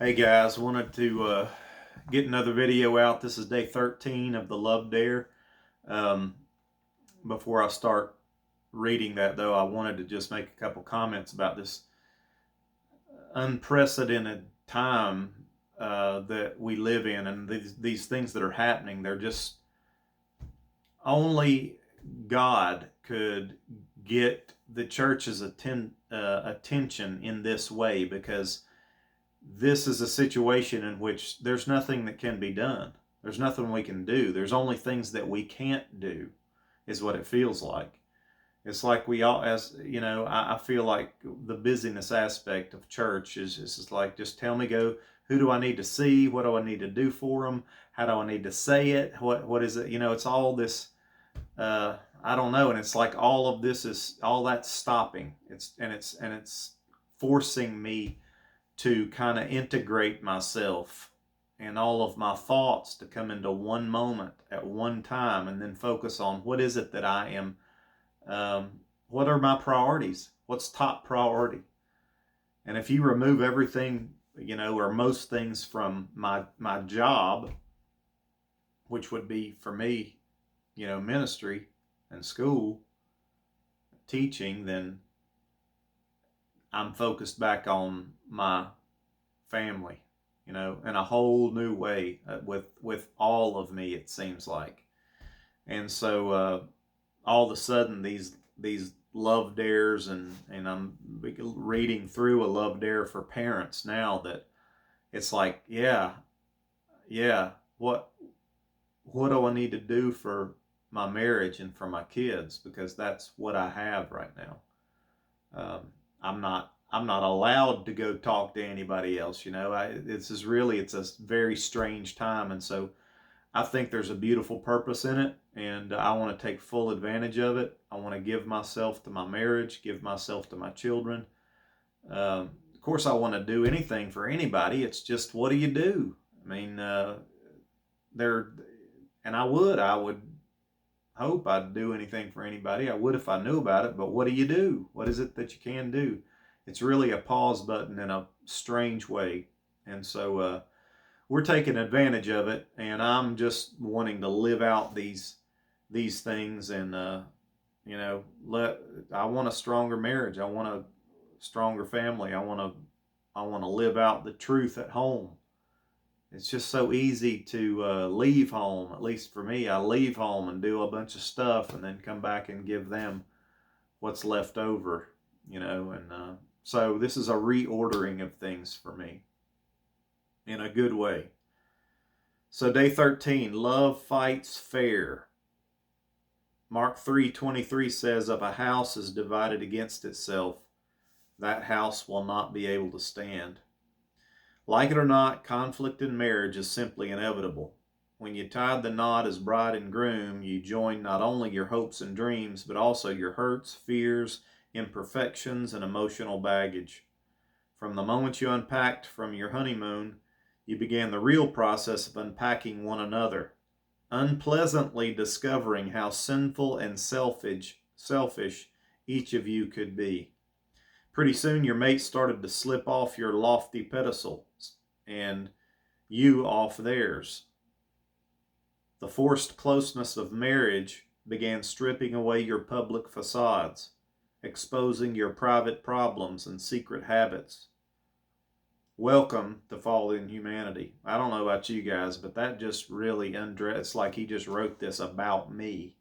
Hey guys, wanted to get another video out. This is day 13 of the Love Dare. Um, Before I start reading that, though, I wanted to just make a couple comments about this unprecedented time that we live in, and these things that are happening. They're just only God could get the church's attention in this way, because this is a situation in which there's nothing that can be done. There's nothing we can do. There's only things that we can't do, is what it feels like. It's like we all, as you know, I feel like the busyness aspect of church is just like, just tell me, go, who do I need to see? What do I need to do for them? How do I need to say it? What is it? It's all this, I don't know. And it's like all of this is, all that's stopping. It's forcing me to kind of integrate myself and all of my thoughts to come into one moment at one time, and then focus on what is it that I am, what are my priorities? What's top priority? And if you remove everything, or most things from my job, which would be for me, ministry and school, teaching, then I'm focused back on my family, in a whole new way, with all of me, it seems like. And so all of a sudden, these love dares, and I'm reading through a love dare for parents now, that it's like, yeah, what do I need to do for my marriage and for my kids, because that's what I have right now. I'm not allowed to go talk to anybody else. It's a very strange time, and so I think there's a beautiful purpose in it, and I want to take full advantage of it. I want to give myself to my marriage, give myself to my children. Of course, I want to do anything for anybody. It's just, what do you do? I mean, there, and I would hope I'd do anything for anybody. I would if I knew about it, but what do you do? What is it that you can do? It's really a pause button in a strange way. And so we're taking advantage of it, and I'm just wanting to live out these things, and let I want a stronger marriage. I want a stronger family. I want to live out the truth at home. It's just so easy to leave home. At least for me, I leave home and do a bunch of stuff, and then come back and give them what's left over, and so this is a reordering of things for me in a good way. So day 13, love fights fair. Mark 3:23 says, if a house is divided against itself, that house will not be able to stand. Like it or not, conflict in marriage is simply inevitable. When you tied the knot as bride and groom, you joined not only your hopes and dreams, but also your hurts, fears, imperfections, and emotional baggage. From the moment you unpacked from your honeymoon, you began the real process of unpacking one another, unpleasantly discovering how sinful and selfish each of you could be. Pretty soon your mate started to slip off your lofty pedestal, and you off theirs. The forced closeness of marriage began stripping away your public facades, exposing your private problems and secret habits. Welcome to fallen humanity. I don't know about you guys, but that just really it's like he just wrote this about me.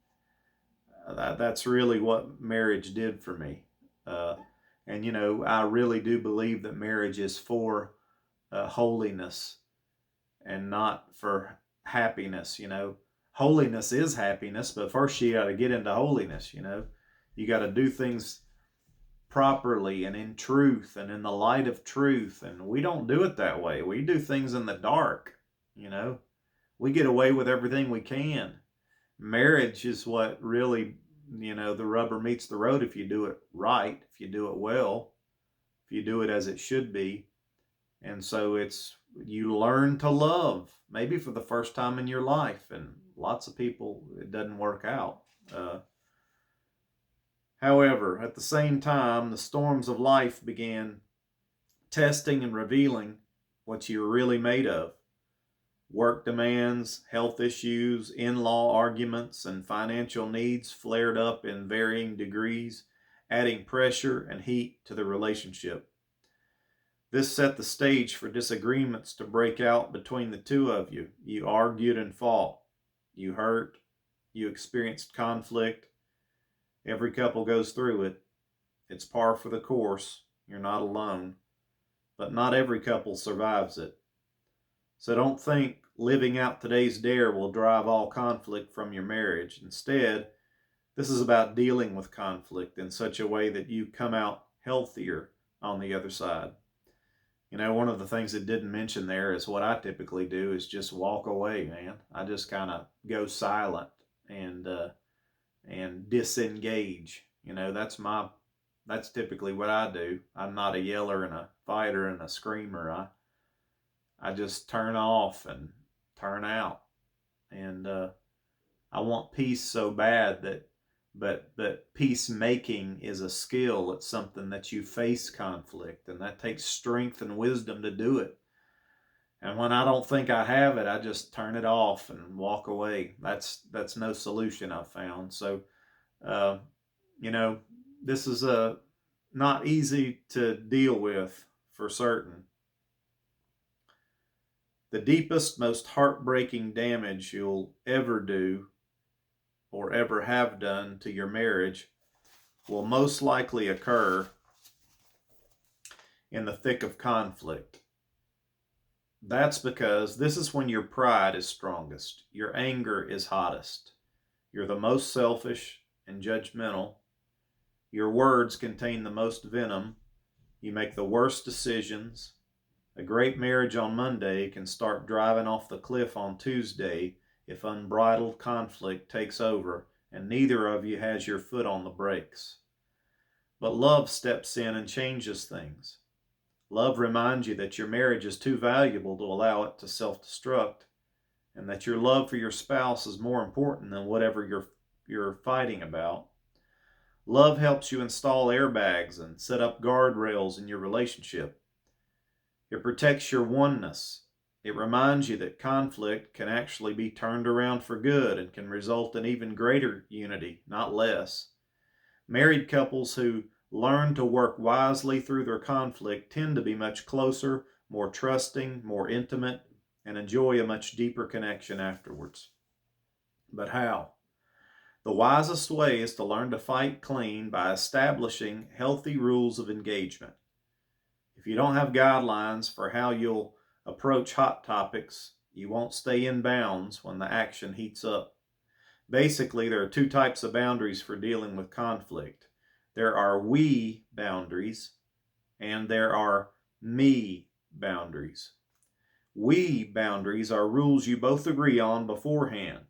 That's really what marriage did for me. And I really do believe that marriage is for holiness and not for happiness. Holiness is happiness, but first you got to get into holiness. You got to do things properly and in truth and in the light of truth, and we don't do it that way. We do things in the dark. We get away with everything we can. Marriage is what really, the rubber meets the road, if you do it right, if you do it well, if you do it as it should be. And so you learn to love, maybe for the first time in your life, and lots of people, it doesn't work out. However, at the same time, the storms of life began testing and revealing what you're really made of. Work demands, health issues, in-law arguments, and financial needs flared up in varying degrees, adding pressure and heat to the relationship. This set the stage for disagreements to break out between the two of you. You argued and fought. You hurt. You experienced conflict. Every couple goes through it. It's par for the course. You're not alone. But not every couple survives it. So don't think living out today's dare will drive all conflict from your marriage. Instead, this is about dealing with conflict in such a way that you come out healthier on the other side. You know, one of the things that didn't mention there is what I typically do is just walk away, man. I just kind of go silent and disengage. You know, that's typically what I do. I'm not a yeller and a fighter and a screamer. I just turn off and turn out. And I want peace so bad but peacemaking is a skill. It's something that you face conflict, and that takes strength and wisdom to do it. And when I don't think I have it, I just turn it off and walk away. That's no solution I've found. So, uh, you know, this is not easy to deal with for certain. The deepest, most heartbreaking damage you'll ever do or ever have done to your marriage will most likely occur in the thick of conflict. That's because this is when your pride is strongest, your anger is hottest, you're the most selfish and judgmental, your words contain the most venom, you make the worst decisions. A great marriage on Monday can start driving off the cliff on Tuesday if unbridled conflict takes over and neither of you has your foot on the brakes. But love steps in and changes things. Love reminds you that your marriage is too valuable to allow it to self-destruct, and that your love for your spouse is more important than whatever you're fighting about. Love helps you install airbags and set up guardrails in your relationship. It protects your oneness. It reminds you that conflict can actually be turned around for good and can result in even greater unity, not less. Married couples who learn to work wisely through their conflict tend to be much closer, more trusting, more intimate, and enjoy a much deeper connection afterwards. But how? The wisest way is to learn to fight clean by establishing healthy rules of engagement. If you don't have guidelines for how you'll approach hot topics, you won't stay in bounds when the action heats up. Basically, there are two types of boundaries for dealing with conflict. There are we boundaries and there are me boundaries. We boundaries are rules you both agree on beforehand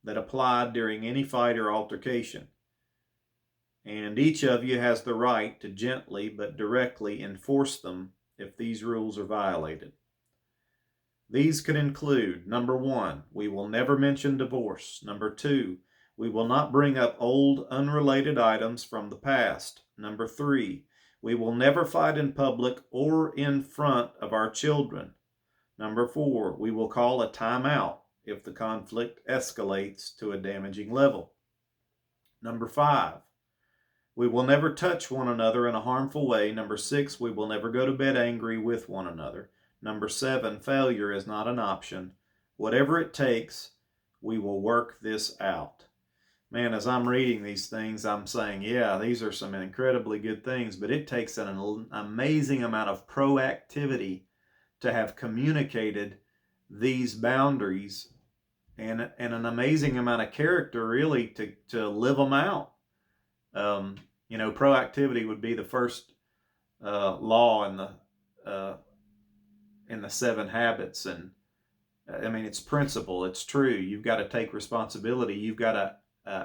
that apply during any fight or altercation. And each of you has the right to gently but directly enforce them if these rules are violated. These could include, number 1, we will never mention divorce. Number 2, we will not bring up old, unrelated items from the past. Number 3, we will never fight in public or in front of our children. Number 4, we will call a timeout if the conflict escalates to a damaging level. Number 5, we will never touch one another in a harmful way. Number 6, we will never go to bed angry with one another. Number 7, failure is not an option. Whatever it takes, we will work this out. Man, as I'm reading these things, I'm saying, yeah, these are some incredibly good things, but it takes an amazing amount of proactivity to have communicated these boundaries and an amazing amount of character, really, to live them out. Proactivity would be the first law in the 7 habits, and I mean, it's principle. It's true. You've got to take responsibility. You've got to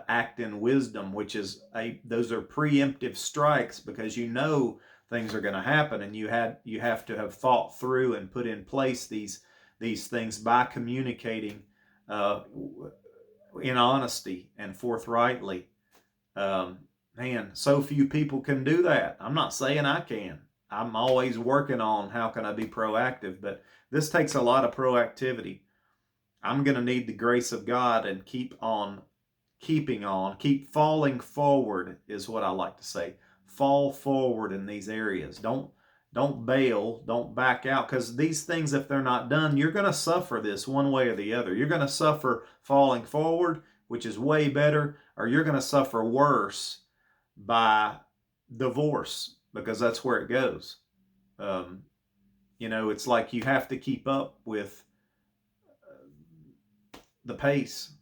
act in wisdom, which is those are preemptive strikes because you know things are going to happen, and you have to have thought through and put in place these things by communicating in honesty and forthrightly. Man, so few people can do that. I'm not saying I can. I'm always working on how can I be proactive, but this takes a lot of proactivity. I'm going to need the grace of God and keep on keeping on, keep falling forward is what I like to say. Fall forward in these areas. Don't bail, don't back out, because these things, if they're not done, you're going to suffer this one way or the other. You're going to suffer falling forward, which is way better, or you're going to suffer worse by divorce, because that's where it goes. Um, it's like you have to keep up with the pace.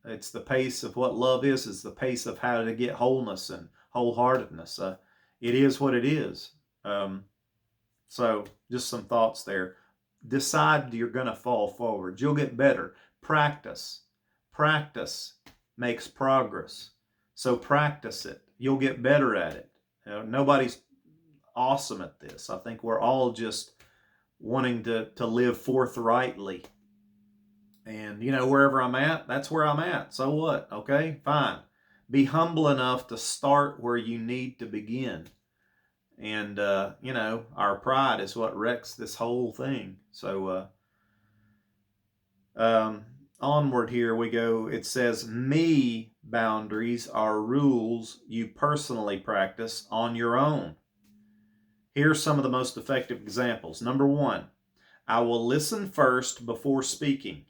It's the pace of what love is. It's the pace of how to get wholeness and wholeheartedness. It is what it is. So just some thoughts there. Decide you're going to fall forward. You'll get better. Practice. Practice makes progress. So practice it. You'll get better at it. Nobody's awesome at this. I think we're all just wanting to live forthrightly. And, wherever I'm at, that's where I'm at. So what? Okay, fine. Be humble enough to start where you need to begin. And, our pride is what wrecks this whole thing. So, onward here we go. It says, me boundaries are rules you personally practice on your own. Here's some of the most effective examples. Number 1, I will listen first before speaking.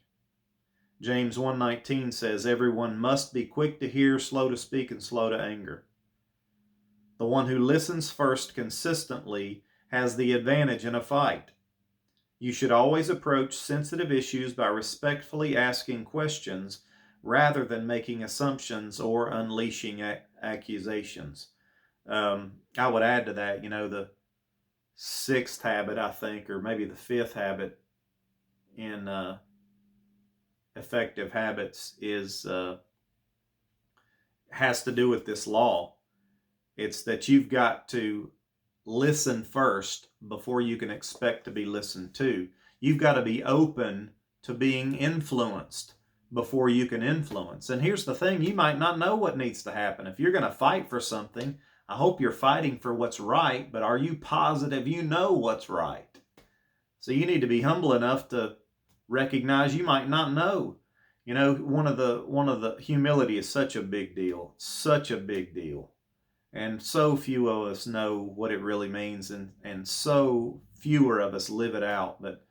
James 1:19 says, everyone must be quick to hear, slow to speak, and slow to anger. The one who listens first consistently has the advantage in a fight. You should always approach sensitive issues by respectfully asking questions rather than making assumptions or unleashing accusations. I would add to that, the 6th habit, I think, or maybe the 5th habit in effective habits has to do with this law. It's that you've got to listen first before you can expect to be listened to. You've got to be open to being influenced before you can influence. And here's the thing, you might not know what needs to happen. If you're going to fight for something, I hope you're fighting for what's right, but are you positive you know what's right? So you need to be humble enough to recognize you might not know. One of the humility is such a big deal, such a big deal. And so few of us know what it really means, and so fewer of us live it out. But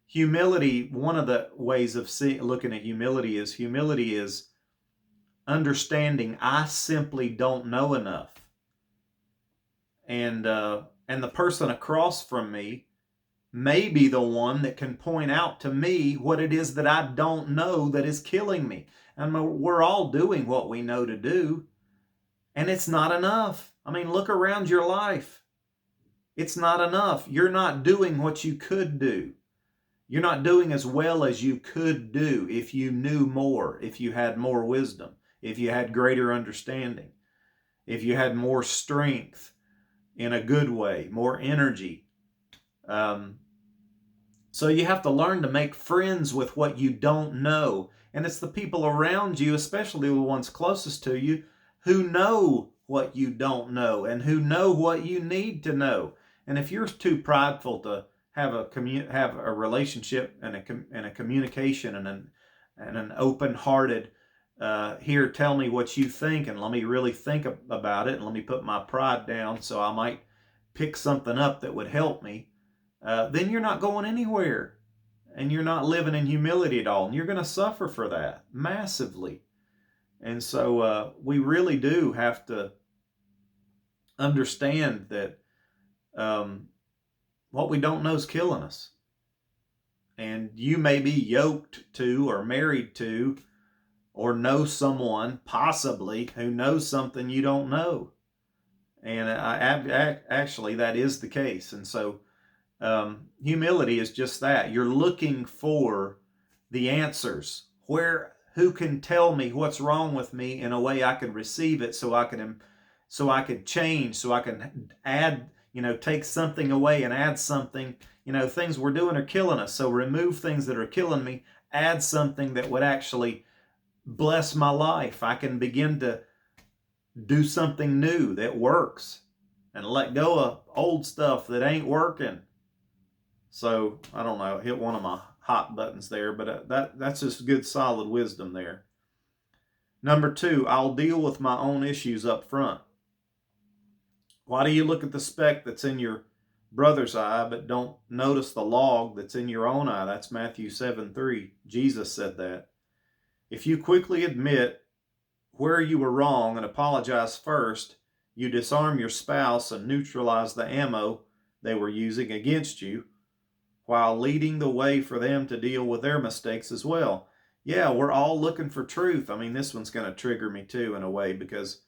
humility, one of the ways of looking at humility is understanding I simply don't know enough. And the person across from me may be the one that can point out to me what it is that I don't know that is killing me. And we're all doing what we know to do, and it's not enough. I mean, look around your life. It's not enough. You're not doing what you could do. You're not doing as well as you could do if you knew more, if you had more wisdom, if you had greater understanding, if you had more strength in a good way, more energy. So you have to learn to make friends with what you don't know. And it's the people around you, especially the ones closest to you, who know what you don't know and who know what you need to know. And if you're too prideful to have a relationship and a communication and an open-hearted, here, tell me what you think and let me really think about it and let me put my pride down so I might pick something up that would help me, then you're not going anywhere and you're not living in humility at all. And you're going to suffer for that massively. And so we really do have to understand that what we don't know is killing us. And you may be yoked to or married to or know someone possibly who knows something you don't know. And actually that is the case. And so humility is just that. You're looking for the answers. Who can tell me what's wrong with me in a way I can receive it, so I can change, so I can add, take something away and add something. Things we're doing are killing us. So remove things that are killing me, add something that would actually bless my life. I can begin to do something new that works. and let go of old stuff that ain't working. So I don't know, hit one of my hot buttons there, but that's just good solid wisdom there. Number 2, I'll deal with my own issues up front. Why do you look at the speck that's in your brother's eye but don't notice the log that's in your own eye? That's Matthew 7:3. Jesus said that. If you quickly admit where you were wrong and apologize first, you disarm your spouse and neutralize the ammo they were using against you, while leading the way for them to deal with their mistakes as well. Yeah, we're all looking for truth. I mean, this one's going to trigger me too in a way, because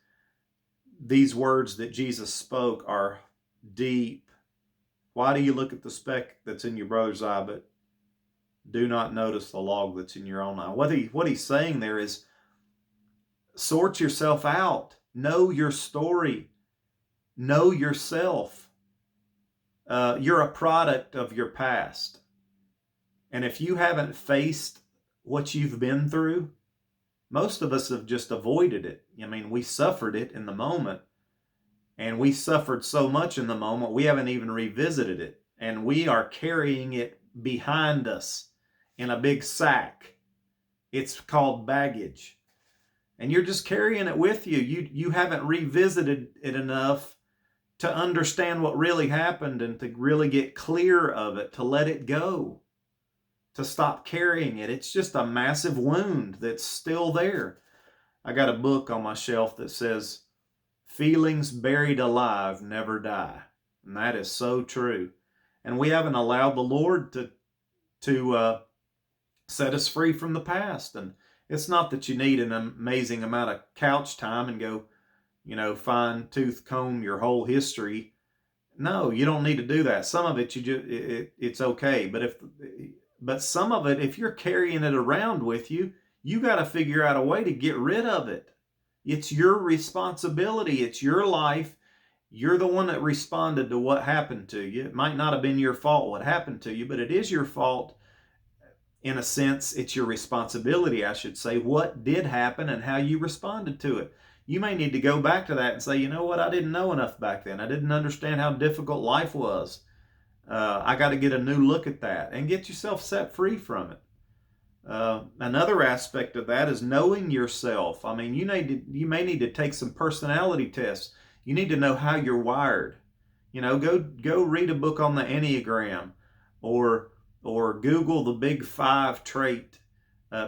these words that Jesus spoke are deep. Why do you look at the speck that's in your brother's eye but do not notice the log that's in your own eye? What he's saying there is, sort yourself out. Know your story. Know yourself. You're a product of your past. And if you haven't faced what you've been through, most of us have just avoided it. I mean, we suffered it in the moment, and we suffered so much in the moment, we haven't even revisited it. And we are carrying it behind us in a big sack. It's called baggage. And you're just carrying it with you. You haven't revisited it enough to understand what really happened and to really get clear of it, to let it go, to stop carrying it. It's just a massive wound that's still there. I got a book on my shelf that says, "Feelings buried alive never die." And that is so true. And we haven't allowed the Lord to set us free from the past. And it's not that you need an amazing amount of couch time and go, fine tooth comb your whole history. No, you don't need to do that. Some of it it's okay, but some of it, if you're carrying it around with you, you got to figure out a way to get rid of it. It's your responsibility. It's your life. You're the one that responded to what happened to you. It might not have been your fault what happened to you, but it is your fault. In a sense, it's your responsibility, I should say, what did happen and how you responded to it. You may need to go back to that and say, you know what, I didn't know enough back then. I didn't understand how difficult life was. I got to get a new look at that and get yourself set free from it. Another aspect of that is knowing yourself. I mean, you may need to take some personality tests. You need to know how you're wired. Go read a book on the Enneagram, or Google the Big 5 trait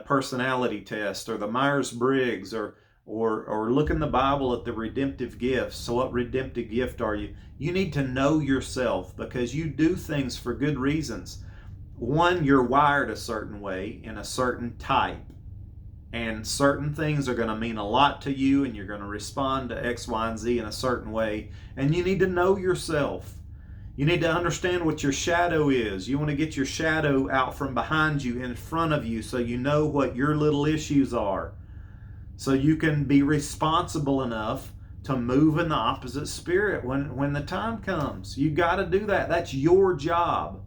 personality test, or the Myers-Briggs, or look in the Bible at the redemptive gifts. So what redemptive gift are you? You need to know yourself, because you do things for good reasons. One, you're wired a certain way in a certain type, and certain things are going to mean a lot to you, and you're going to respond to X, Y, and Z in a certain way, and you need to know yourself. You need to understand what your shadow is. You want to get your shadow out from behind you, in front of you, so you know what your little issues are, so you can be responsible enough to move in the opposite spirit when the time comes. You got to do that. That's your job.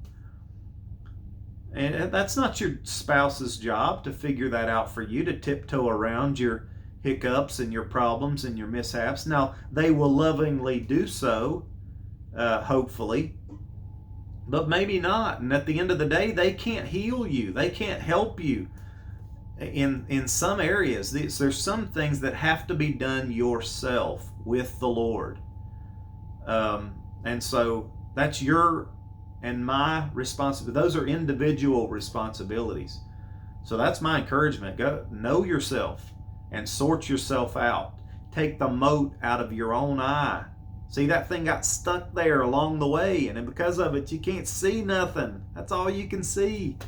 And that's not your spouse's job to figure that out for you, to tiptoe around your hiccups and your problems and your mishaps. Now, they will lovingly do so, hopefully, but maybe not. And at the end of the day, they can't heal you. They can't help you in some areas. There's some things that have to be done yourself with the Lord. And so that's your and my responsibility. Those are individual responsibilities. So that's my encouragement. Go know yourself and sort yourself out. Take the mote out of your own eye. See, that thing got stuck there along the way, and because of it, you can't see nothing. That's all you can see.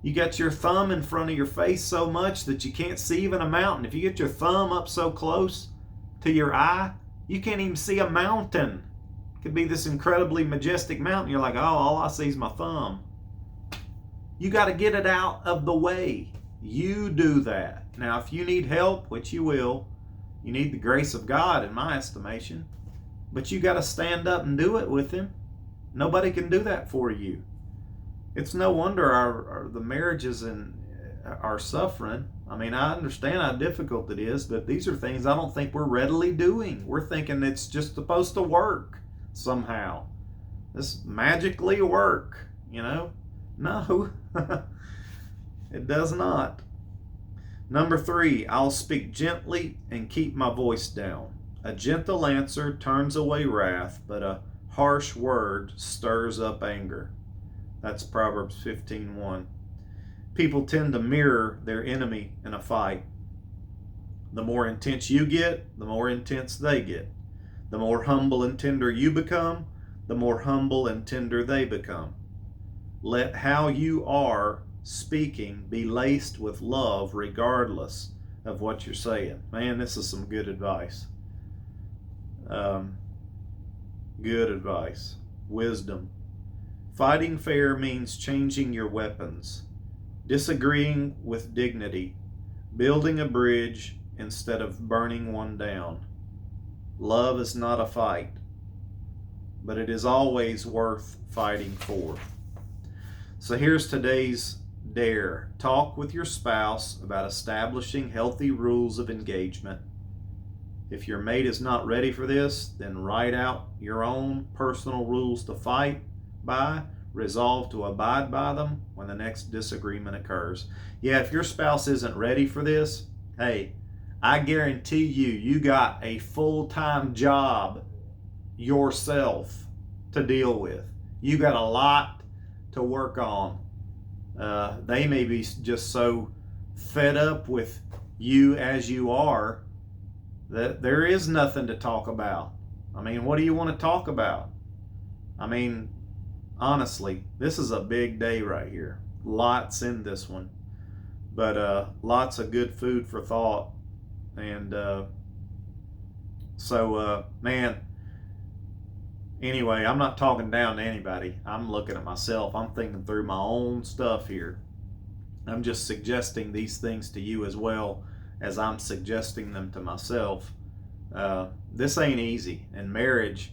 You got your thumb in front of your face so much that you can't see even a mountain. If you get your thumb up so close to your eye, you can't even see a mountain. It could be this incredibly majestic mountain. You're like, oh, all I see is my thumb. You got to get it out of the way. You do that. Now, if you need help, which you will, you need the grace of God, in my estimation. But you got to stand up and do it with Him. Nobody can do that for you. It's no wonder the marriages are suffering. I mean, I understand how difficult it is, but these are things I don't think we're readily doing. We're thinking it's just supposed to work somehow. This magically work, you know? No, it does not. Number 3, I'll speak gently and keep my voice down. A gentle answer turns away wrath, but a harsh word stirs up anger. That's Proverbs 15:1. People tend to mirror their enemy in a fight. The more intense you get, the more intense they get. The more humble and tender you become, the more humble and tender they become. Let how you are speaking be laced with love regardless of what you're saying. Man, this is some good advice. Good advice. Wisdom. Fighting fair means changing your weapons, disagreeing with dignity, building a bridge instead of burning one down. Love is not a fight, but it is always worth fighting for. So here's today's dare. Talk with your spouse about establishing healthy rules of engagement. If your mate is not ready for this, then write out your own personal rules to fight by. Resolve to abide by them when the next disagreement occurs. Yeah, if your spouse isn't ready for this, hey, I guarantee you got a full-time job yourself to deal with. You got a lot to work on. They may be just so fed up with you as you are that there is nothing to talk about. I mean, what do you want to talk about? I mean, honestly, this is a big day right here. Lots in this one, but lots of good food for thought. And man, anyway, I'm not talking down to anybody. I'm looking at myself. I'm thinking through my own stuff here. I'm just suggesting these things to you as well as I'm suggesting them to myself. This ain't easy in marriage,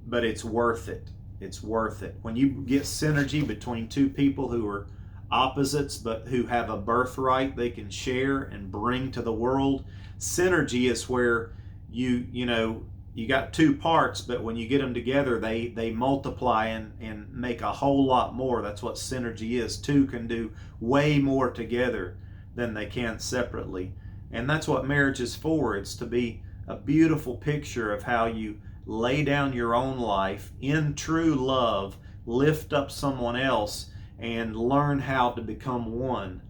but it's worth it. It's worth it. When you get synergy between two people who are opposites but who have a birthright they can share and bring to the world, synergy is where you got two parts, but when you get them together, they multiply and make a whole lot more. That's what synergy is. Two can do way more together than they can separately. And that's what marriage is for. It's to be a beautiful picture of how you lay down your own life in true love, lift up someone else, and learn how to become one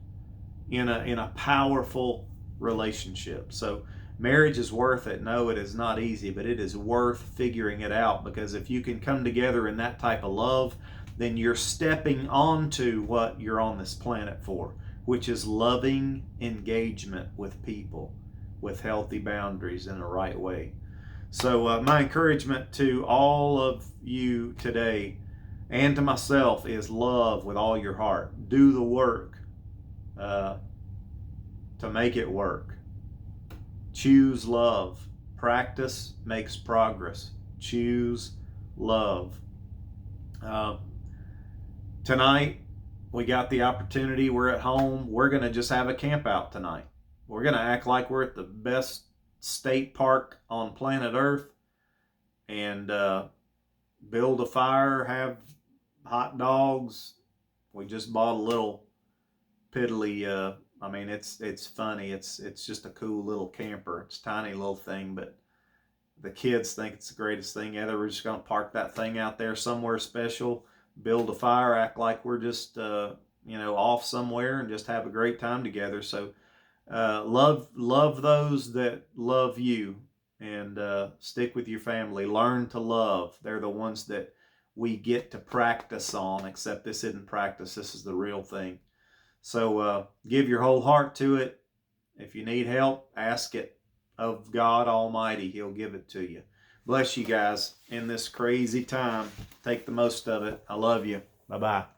in a powerful relationship. So marriage is worth it. No, it is not easy, but it is worth figuring it out, because if you can come together in that type of love, then you're stepping onto what you're on this planet for, which is loving engagement with people with healthy boundaries in the right way. So my encouragement to all of you today and to myself is love with all your heart. Do the work to make it work. Choose love. Practice makes progress. Choose love. Tonight, we got the opportunity. We're at home. We're going to just have a camp out tonight. We're going to act like we're at the best state park on planet Earth and build a fire, have hot dogs. We just bought a little piddly, it's funny. It's just a cool little camper. It's a tiny little thing, but the kids think it's the greatest thing ever. We're just going to park that thing out there somewhere special, build a fire, act like we're just, off somewhere and just have a great time together. So love those that love you, and stick with your family. Learn to love. They're the ones that we get to practice on, except this isn't practice. This is the real thing. So give your whole heart to it. If you need help, ask it of God Almighty. He'll give it to you. Bless you guys in this crazy time. Take the most of it. I love you. Bye-bye.